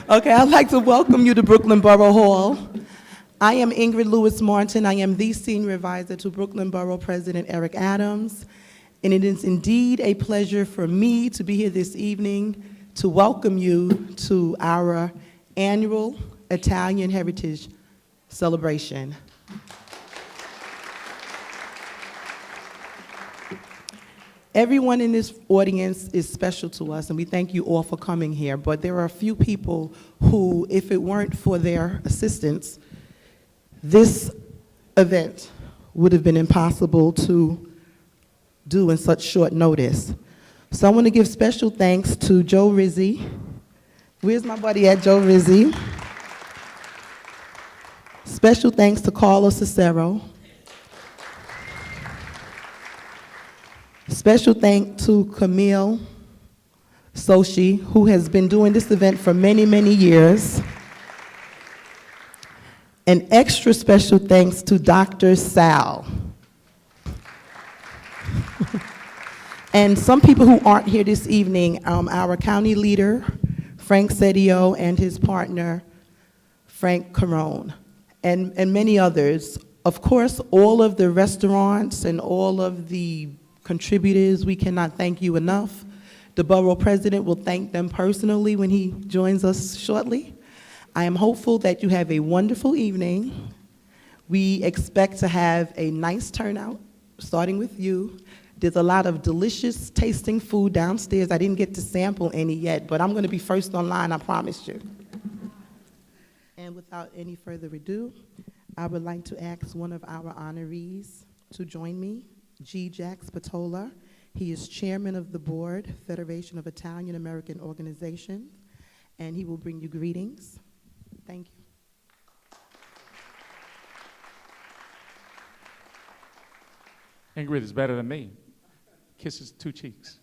Okay, I'd like to welcome you to Brooklyn Borough Hall. I am Ingrid Lewis Martin. I am the Senior Advisor to Brooklyn Borough President Eric Adams. And it is indeed a pleasure for me to be here this evening to welcome you to our annual Italian Heritage Celebration. Everyone in this audience is special to us, and we thank you all for coming here. But there are a few people who, if it weren't for their assistance, this event would have been impossible to do in such short notice. So I want to give special thanks to Joe Rizzi. Where's my buddy at, Joe Rizzi? Special thanks to Carlo Cicero. Special thanks to Camille Sochi, who has been doing this event for many, many years. An extra special thanks to Dr. Sal. And some people who aren't here this evening, our county leader, Frank Cedio, and his partner, Frank Carone, and many others. Of course, all of the restaurants and all of the contributors, we cannot thank you enough. The Borough President will thank them personally when he joins us shortly. I am hopeful that you have a wonderful evening. We expect to have a nice turnout, starting with you. There's a lot of delicious tasting food downstairs. I didn't get to sample any yet, but I'm going to be first online, I promise you. And without any further ado, I would like to ask one of our honorees to join me. G. Jack Spatola. He is chairman of the board, Federation of Italian American Organizations, and he will bring you greetings. Thank you. Ingrid is better than me. Kisses 2 cheeks.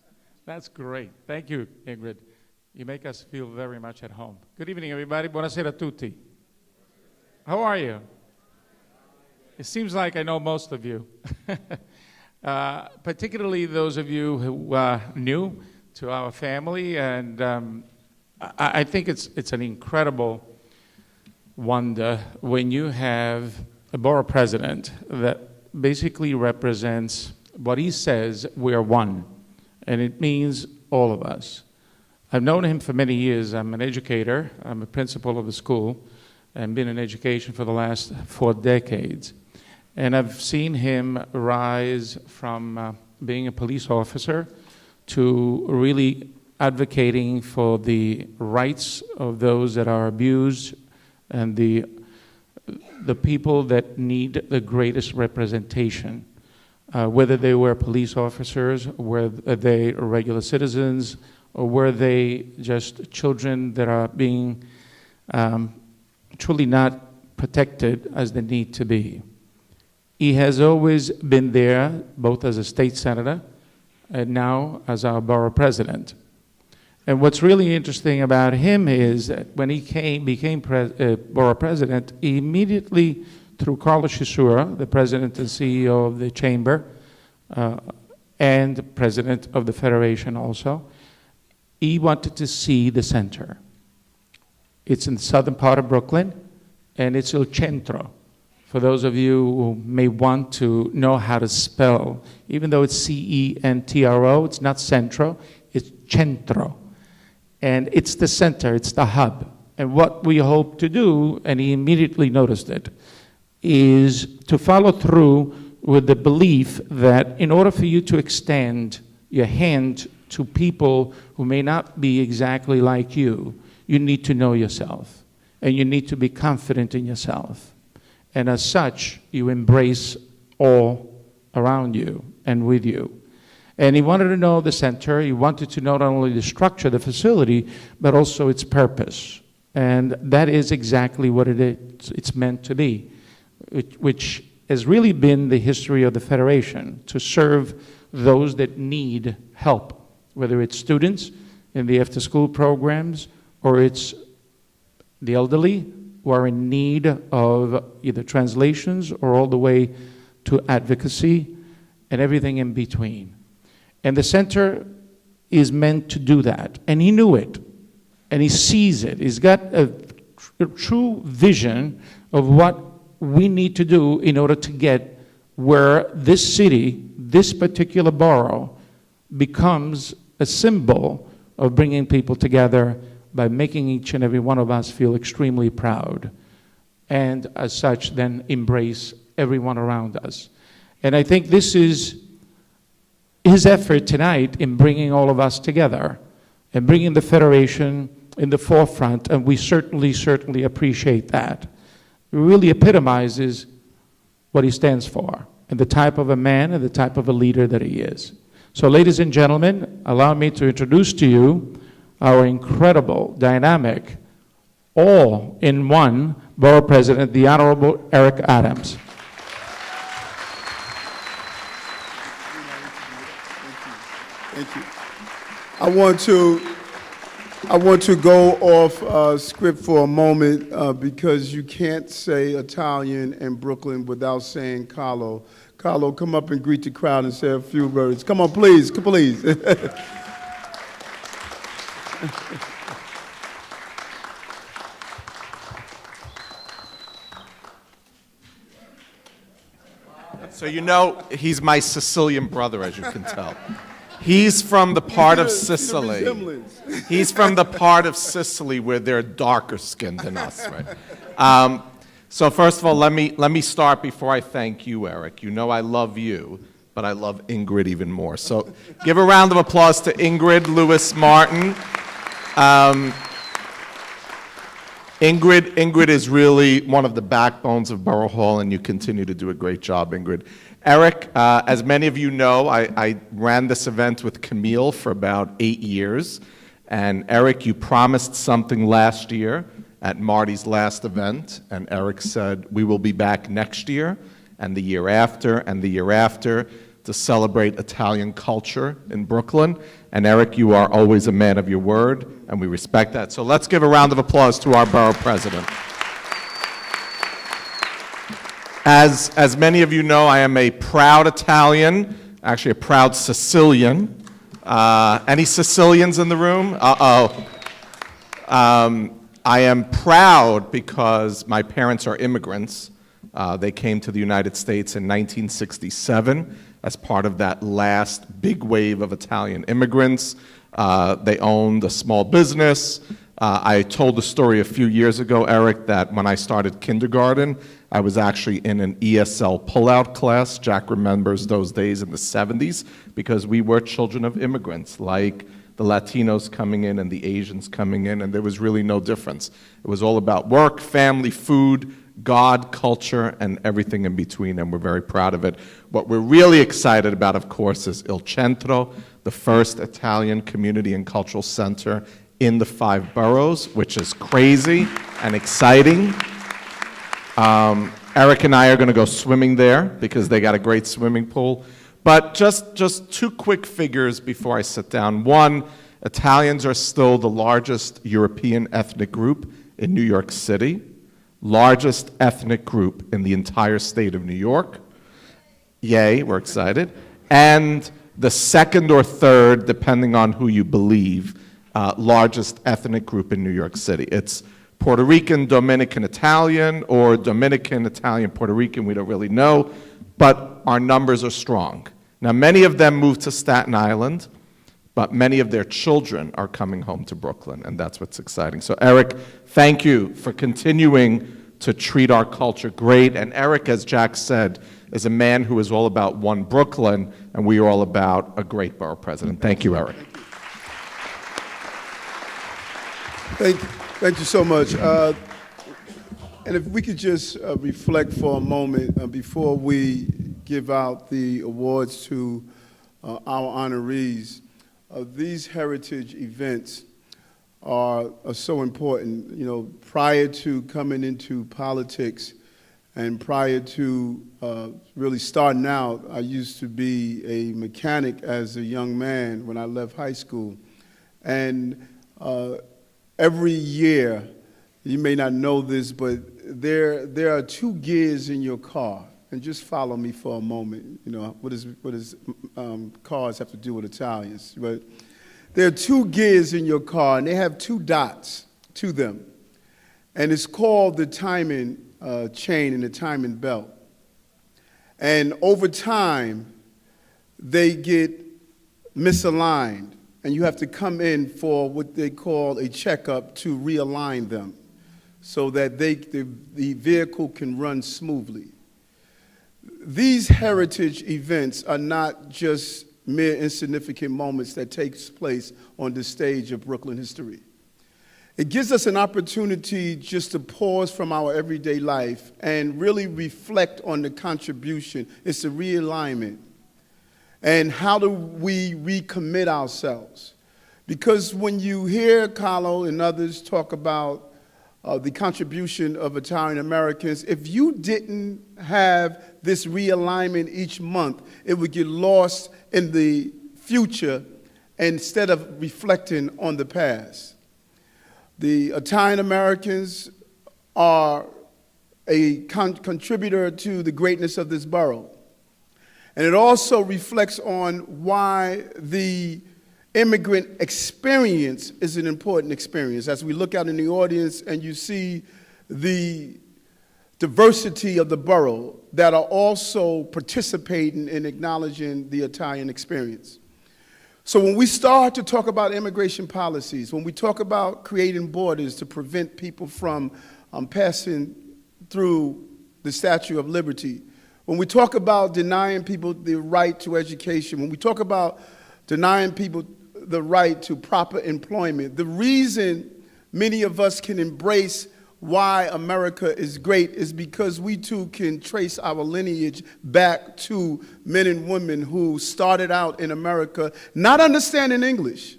That's great. Thank you, Ingrid. You make us feel very much at home. Good evening, everybody. Buonasera a tutti. How are you? It seems like I know most of you. Particularly those of you who are new to our family, and I think it's an incredible wonder when you have a borough president that basically represents what he says: we're one, and it means all of us. I've known him for many years. I'm an educator. I'm a principal of a school and been in education for the last 4 decades. And I've seen him rise from being a police officer to really advocating for the rights of those that are abused and the people that need the greatest representation, whether they were police officers, whether they are regular citizens, or were they just children that are being truly not protected as they need to be. He has always been there, both as a state senator and now as our borough president. And what's really interesting about him is that when he became borough president, he immediately, through Carlo Chisura, the president and CEO of the chamber, and president of the federation also, he wanted to see the center. It's in the southern part of Brooklyn, and it's Il Centro. For those of you who may want to know how to spell, even though it's C-E-N-T-R-O, it's not Centro, it's Centro. And it's the center, it's the hub. And what we hope to do, and he immediately noticed it, is to follow through with the belief that in order for you to extend your hand to people who may not be exactly like you need to know yourself, and you need to be confident in yourself. And as such, you embrace all around you and with you. And he wanted to know the center. He wanted to know not only the structure, the facility, but also its purpose. And that is exactly what it's meant to be, which has really been the history of the Federation, to serve those that need help, whether it's students in the after-school programs or it's the elderly who are in need of either translations or all the way to advocacy and everything in between. And the center is meant to do that, and he knew it. and he sees it. He's got a true vision of what we need to do in order to get where this city, this particular borough, becomes a symbol of bringing people together by making each and every one of us feel extremely proud, and as such then embrace everyone around us. And I think this is his effort tonight in bringing all of us together and bringing the Federation in the forefront, and we certainly appreciate that. It really epitomizes what he stands for and the type of a man and the type of a leader that he is. So ladies and gentlemen, allow me to introduce to you our incredible, dynamic, all-in-one Borough President, the Honorable Eric Adams. Thank you. I want to go off script for a moment because you can't say Italian in Brooklyn without saying Carlo. Carlo, come up and greet the crowd and say a few words. Come on, please, please. So you know he's my Sicilian brother, as you can tell. He's from the part of Sicily. He's from the part of Sicily where they're darker skinned than us, right? So first of all, let me start before I thank you, Eric. You know I love you, but I love Ingrid even more. So give a round of applause to Ingrid Lewis Martin. Ingrid is really one of the backbones of Borough Hall, and you continue to do a great job, Ingrid. Eric, as many of you know, I ran this event with Camille for about 8 years. And Eric, you promised something last year at Marty's last event, and Eric said, we will be back next year, and the year after, and the year after, to celebrate Italian culture in Brooklyn. And Eric, you are always a man of your word, and we respect that. So let's give a round of applause to our Borough President. As many of you know, I am a proud Italian, actually a proud Sicilian. Any Sicilians in the room? Uh-oh. I am proud because my parents are immigrants. They came to the United States in 1967 as part of that last big wave of Italian immigrants. They owned a small business. I told the story a few years ago, Eric, that when I started kindergarten, I was actually in an ESL pullout class. Jack remembers those days in the 70s because we were children of immigrants, like the Latinos coming in and the Asians coming in, and there was really no difference. It was all about work, family, food, God, culture, and everything in between, and we're very proud of it. What we're really excited about, of course, is Il Centro, the first Italian community and cultural center in the 5 boroughs, which is crazy and exciting. Eric and I are going to go swimming there because they got a great swimming pool. But just 2 quick figures before I sit down. One, Italians are still the largest European ethnic group in New York City, largest ethnic group in the entire state of New York. Yay, we're excited. And the second or third, depending on who you believe, largest ethnic group in New York City. It's Puerto Rican, Dominican, Italian, or Dominican, Italian, Puerto Rican, we don't really know, but our numbers are strong. Now, many of them moved to Staten Island, but many of their children are coming home to Brooklyn, and that's what's exciting. So, Eric, thank you for continuing to treat our culture great. And Eric, as Jack said, is a man who is all about one Brooklyn, and we are all about a great borough president. Thank you, Eric. Thank you so much. And if we could just reflect for a moment before we give out the awards to our honorees. These heritage events are so important. You know, prior to coming into politics and prior to really starting out, I used to be a mechanic as a young man when I left high school. And every year, you may not know this, but there are 2 gears in your car. And just follow me for a moment. You know, what does cars have to do with Italians? But There are two gears in your car, and they have two dots to them. And it's called the timing chain and the timing belt. And over time, they get misaligned, and you have to come in for what they call a checkup to realign them so that the vehicle can run smoothly. These heritage events are not just mere insignificant moments that takes place on the stage of Brooklyn history. It gives us an opportunity just to pause from our everyday life and really reflect on the contribution. It's a realignment. And how do we recommit ourselves? Because when you hear Carlo and others talk about the contribution of Italian Americans, if you didn't have this realignment each month, it would get lost in the future instead of reflecting on the past. The Italian Americans are a contributor to the greatness of this borough. And it also reflects on why the immigrant experience is an important experience. As we look out in the audience and you see the diversity of the borough that are also participating in acknowledging the Italian experience. So when we start to talk about immigration policies, when we talk about creating borders to prevent people from passing through the Statue of Liberty, when we talk about denying people the right to education, when we talk about denying people the right to proper employment, the reason many of us can embrace why America is great is because we too can trace our lineage back to men and women who started out in America not understanding English,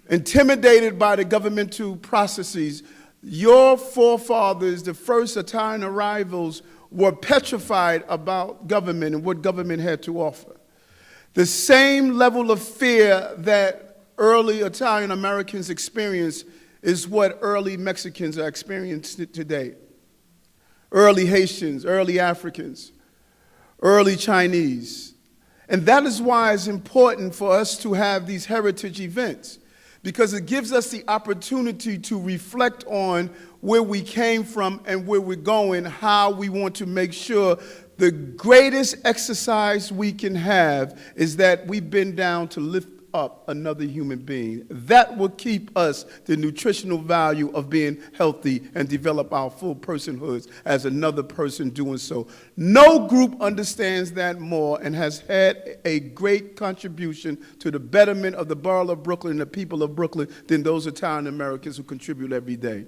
intimidated by the governmental processes. Your forefathers, the first Italian arrivals, were petrified about government and what government had to offer. The same level of fear that early Italian Americans experienced is what early Mexicans are experiencing today. Early Haitians, early Africans, early Chinese. And that is why it's important for us to have these heritage events, because it gives us the opportunity to reflect on where we came from and where we're going, how we want to make sure the greatest exercise we can have is that we bend down to lift up another human being. That will keep us the nutritional value of being healthy and develop our full personhoods as another person doing so. No group understands that more and has had a great contribution to the betterment of the borough of Brooklyn and the people of Brooklyn than those Italian Americans who contribute every day.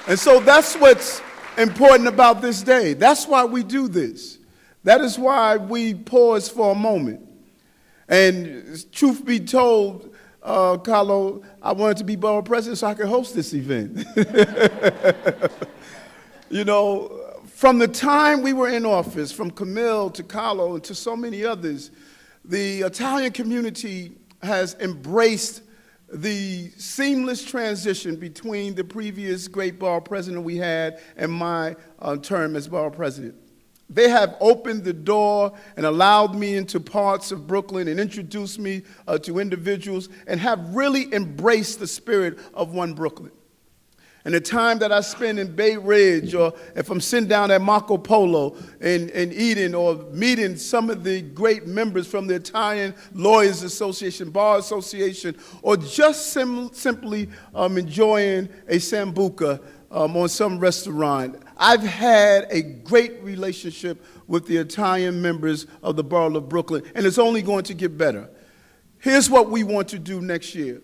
And so that's what's important about this day. That's why we do this. That is why we pause for a moment. And truth be told, Carlo, I wanted to be borough president so I could host this event. You know, from the time we were in office, from Camille to Carlo and to so many others, the Italian community has embraced the seamless transition between the previous great borough president we had and my term as borough president. They have opened the door and allowed me into parts of Brooklyn and introduced me to individuals and have really embraced the spirit of One Brooklyn. And the time that I spend in Bay Ridge, or if I'm sitting down at Marco Polo and eating or meeting some of the great members from the Italian Lawyers Association, Bar Association, or just simply enjoying a sambuca on some restaurant, I've had a great relationship with the Italian members of the Borough of Brooklyn, and it's only going to get better. Here's what we want to do next year.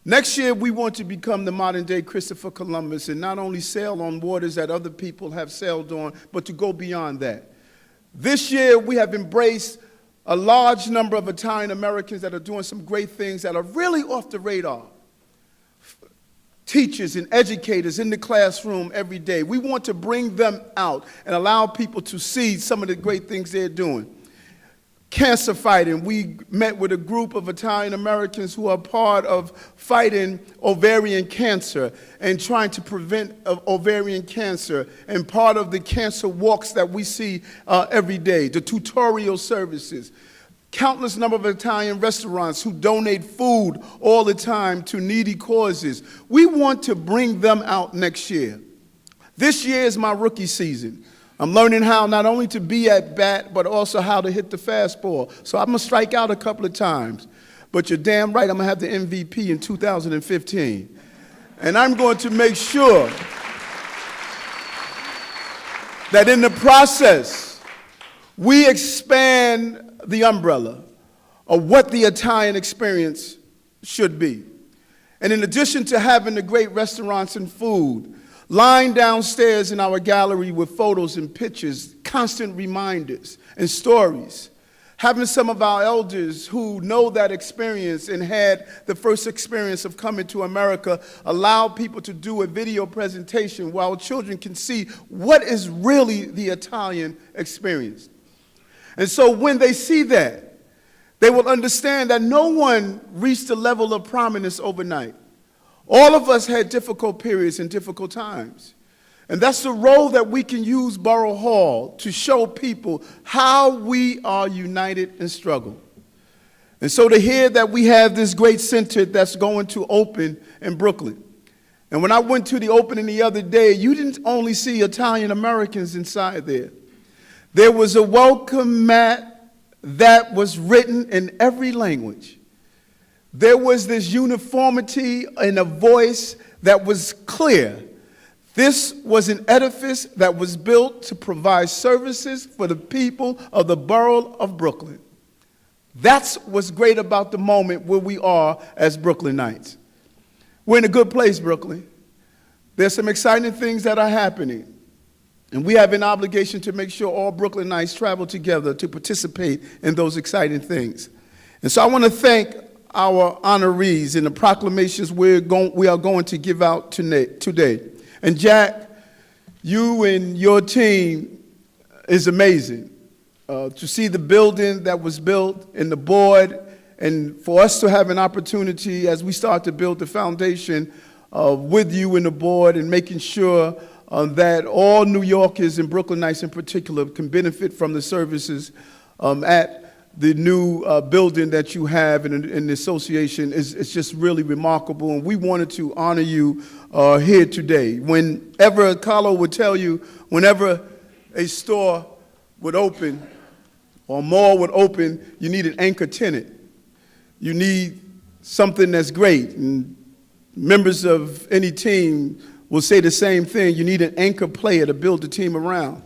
Next year, we want to become the modern-day Cristoforo Columbus and not only sail on waters that other people have sailed on, but to go beyond that. This year, we have embraced a large number of Italian Americans that are doing some great things that are really off the radar. Teachers and educators in the classroom every day. We want to bring them out and allow people to see some of the great things they're doing. cancer fighting. We met with a group of Italian Americans who are part of fighting ovarian cancer and trying to prevent ovarian cancer, and part of the cancer walks that we see every day, the tutorial services. Countless number of Italian restaurants who donate food all the time to needy causes. We want to bring them out next year. This year is my rookie season. I'm learning how not only to be at bat, but also how to hit the fastball. So I'm going to strike out a couple of times. But you're damn right, I'm going to have the MVP in 2015. And I'm going to make sure that in the process, we expand the umbrella of what the Italian experience should be. And in addition to having the great restaurants and food, lying downstairs in our gallery with photos and pictures, constant reminders and stories, having some of our elders who know that experience and had the first experience of coming to America allow people to do a video presentation while children can see what is really the Italian experience. And so when they see that, they will understand that no one reached the level of prominence overnight. All of us had difficult periods and difficult times. And that's the role that we can use Borough Hall to show people how we are united in struggle. And so to hear that we have this great center that's going to open in Brooklyn. And when I went to the opening the other day, you didn't only see Italian Americans inside there. There was a welcome mat that was written in every language. There was this uniformity and a voice that was clear. This was an edifice that was built to provide services for the people of the borough of Brooklyn. That's what's great about the moment where we are as Brooklynites. We're in a good place, Brooklyn. There's some exciting things that are happening. And we have an obligation to make sure all Brooklynites travel together to participate in those exciting things. And so I want to thank our honorees in the proclamations we are going to give out today. And Jack, you and your team is amazing. To see the building that was built and the board, and for us to have an opportunity as we start to build the foundation with you and the board, and making sure that all New Yorkers and Brooklynites in particular can benefit from the services at the new building that you have in the association is just really remarkable, and we wanted to honor you here today. Whenever Carlo would tell you, whenever a store would open or a mall would open, you need an anchor tenant. You need something that's great, and members of any team will say the same thing. You need an anchor player to build the team around.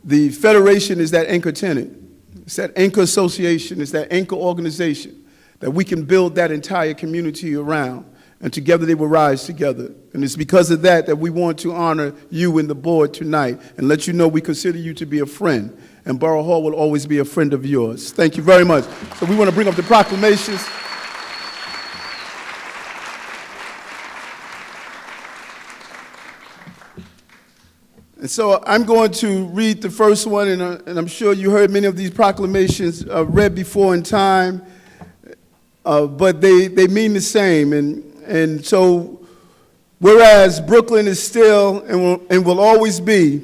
The Federation is that anchor tenant. It's that anchor association, it's that anchor organization that we can build that entire community around, and together they will rise together. And it's because of that that we want to honor you and the board tonight and let you know we consider you to be a friend, and Borough Hall will always be a friend of yours. Thank you very much. So we want to bring up the proclamations. And so I'm going to read the first one, and I'm sure you heard many of these proclamations read before in time, but they mean the same. And so, whereas Brooklyn is still and will always be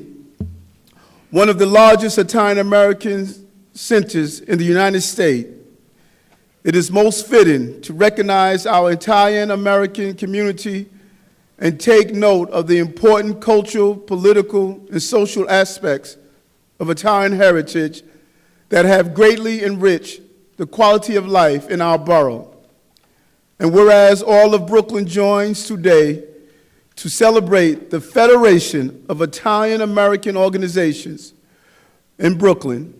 one of the largest Italian-American centers in the United States, it is most fitting to recognize our Italian-American community and take note of the important cultural, political, and social aspects of Italian heritage that have greatly enriched the quality of life in our borough. And whereas all of Brooklyn joins today to celebrate the Federation of Italian-American Organizations in Brooklyn,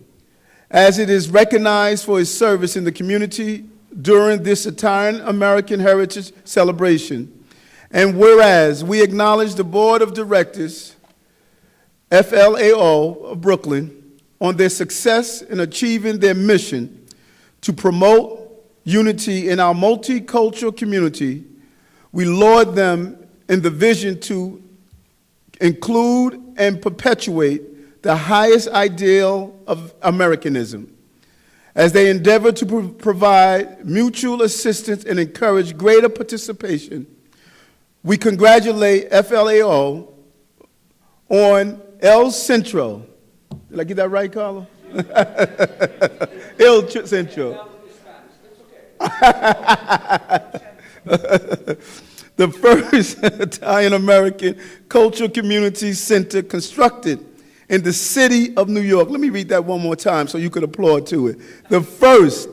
as it is recognized for its service in the community during this Italian-American Heritage Celebration. And whereas we acknowledge the Board of Directors, FLAO of Brooklyn, on their success in achieving their mission to promote unity in our multicultural community, we laud them in the vision to include and perpetuate the highest ideal of Americanism, as they endeavor to provide mutual assistance and encourage greater participation. We congratulate FLAO on Il Centro. Did I get that right, Carlo? Il Centro. The first Italian-American cultural community center constructed in the city of New York. Let me read that one more time so you could applaud to it. The first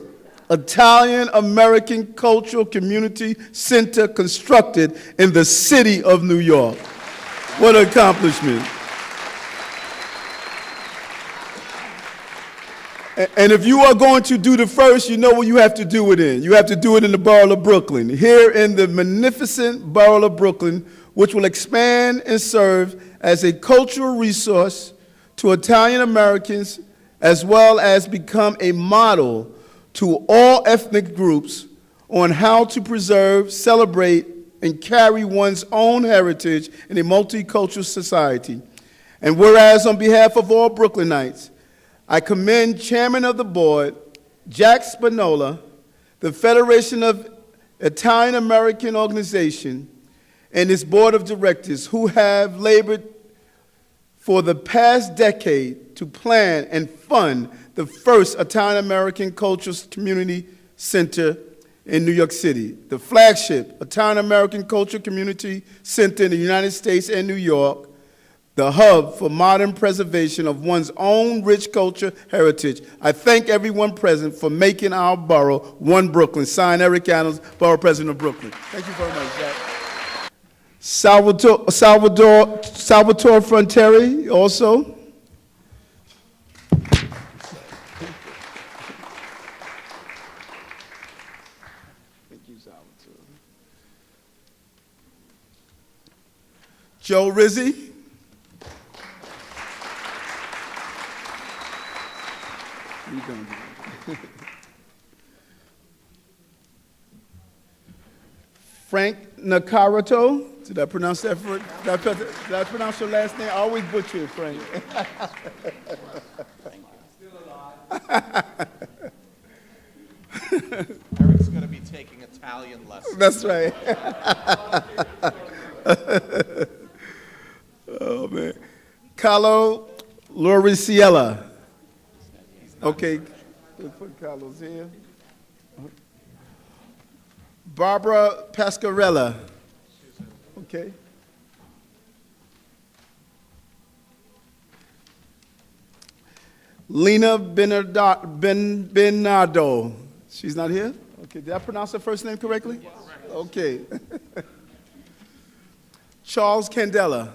Italian-American cultural community center constructed in the city of New York. What an accomplishment. And if you are going to do the first, you know where you have to do it in. You have to do it in the Borough of Brooklyn, here in the magnificent Borough of Brooklyn, which will expand and serve as a cultural resource to Italian Americans, as well as become a model to all ethnic groups on how to preserve, celebrate, and carry one's own heritage in a multicultural society. And whereas on behalf of all Brooklynites, I commend Chairman of the Board, Jack Spinola, the Federation of Italian American Organization, and its Board of Directors, who have labored for the past decade to plan and fund the first Italian American Cultural Community Center in New York City, the flagship Italian American Cultural Community Center in the United States and New York, the hub for modern preservation of one's own rich culture heritage. I thank everyone present for making our borough one Brooklyn. Signed, Eric Adams, Borough President of Brooklyn. Thank you very much, Jack. Salvatore Frontieri, also. Thank you, Salvatore. Joe Rizzi. Frank Nakarato. Did I pronounce that? Did I pronounce your last name? I always butcher it, Frank. Still alive. Eric's going to be taking Italian lessons. That's right. Oh, man. Carlo Loriciella. Okay, let's put Carlos here. Barbara Pascarella. Okay. Lena Bernardo. She's not here? Okay, did I pronounce her first name correctly? Yes. Okay. Charles Candela.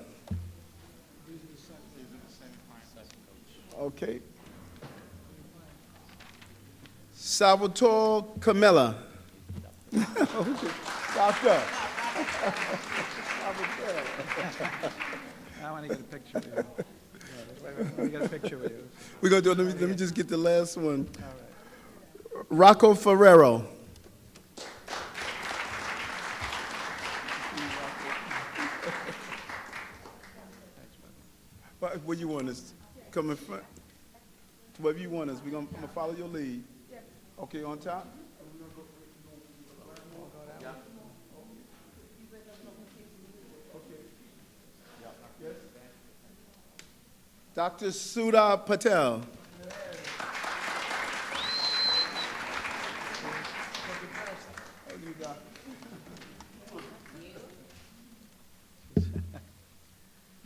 Okay. Salvatore Camilla. Doctor. I want to get a picture with you. Let me get a picture with you. We're going to do it. Let me just get the last one. All right. Rocco Ferrero. Where you want us? Come in front. Wherever you want us. I'm going to follow your lead. Okay, on top. Yes. Dr. Sudha Patel.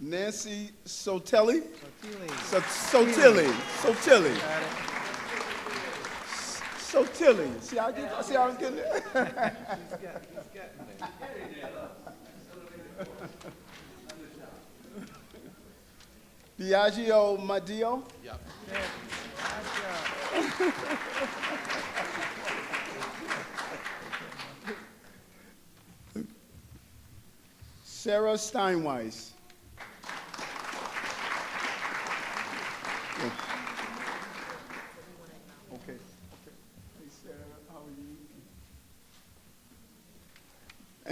Nancy Sotelli. Sotilli. See how I'm getting it? He's getting it. Biagio Madio. Yep. Sarah Steinweiss. Okay. Hey, Sarah, how are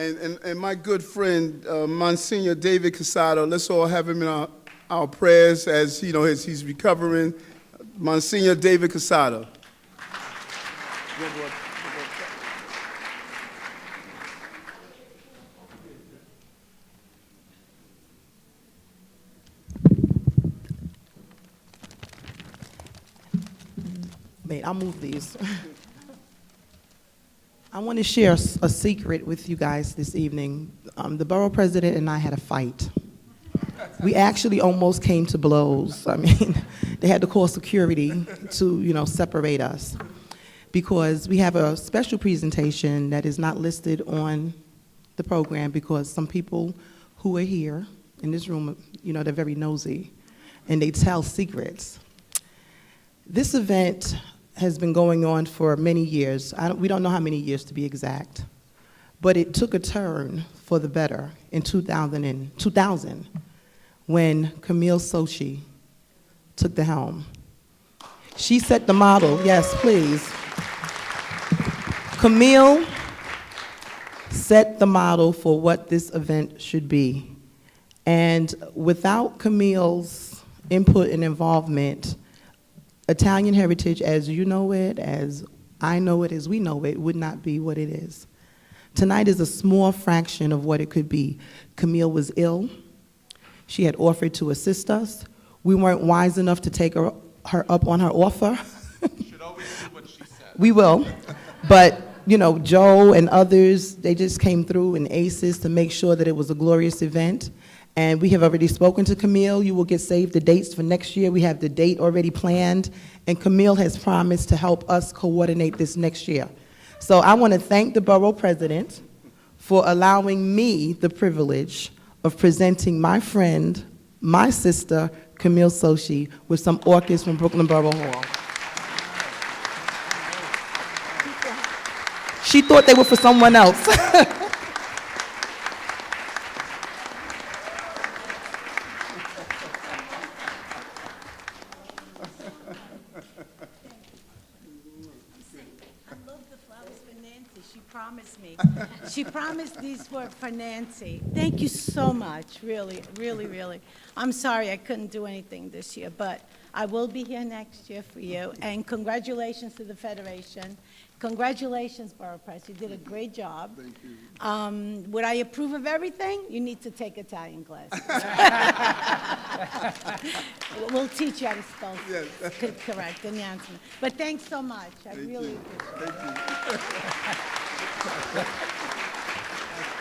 you? And my good friend, Monsignor David Casado, let's all have him in our prayers as he's recovering. Monsignor David Casado. Wait, I'll move these. I want to share a secret with you guys this evening. The borough president and I had a fight. We actually almost came to blows. I mean, they had to call security to, separate us, because we have a special presentation that is not listed on the program because some people who are here in this room, they're very nosy and they tell secrets. This event has been going on for many years. We don't know how many years to be exact, but it took a turn for the better in 2000 when Camille Sochi took the helm. She set the model. Yes, please. Camille set the model for what this event should be. And without Camille's input and involvement, Italian heritage as you know it, as I know it, as we know it, would not be what it is. Tonight is a small fraction of what it could be. Camille was ill. She had offered to assist us. We weren't wise enough to take her up on her offer. You should always do what she said. We will. But, Joe and others, they just came through in aces to make sure that it was a glorious event. And we have already spoken to Camille. You will get saved the dates for next year. We have the date already planned. And Camille has promised to help us coordinate this next year. So I want to thank the borough president for allowing me the privilege of presenting my friend, my sister, Camille Sochi, with some orchids from Brooklyn Borough Hall. She thought they were for someone else. She promised these for Nancy. Thank you so much, really, really, really. I'm sorry I couldn't do anything this year, but I will be here next year for you. And congratulations to the Federation. Congratulations, Borough Press. You did a great job. Thank you. Would I approve of everything? You need to take Italian classes. We'll teach you how to spell correct announcement. But thanks so much. I really appreciate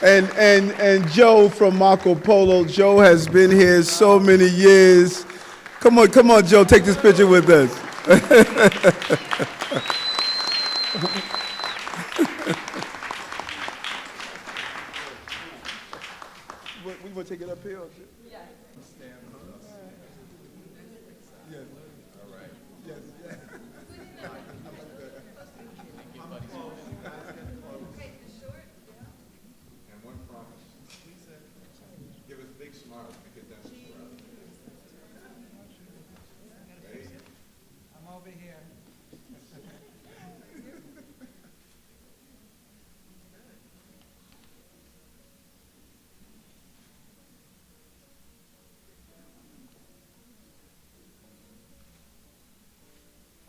it. And Joe from Marco Polo. Joe has been here so many years. Come on, Joe, take this picture with us. We want to take it up here? Yeah. Stand. Yes. All right. Yes. And one promise. Give us big smiles because that's ready? I'm over here.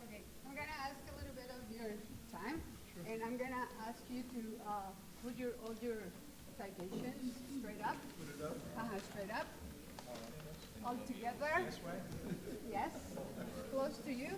Okay, I'm going to ask a little bit of your time, and I'm going to ask you to put all your citations straight up. Put it up? Straight up. All together. This way? Yes. Close to you.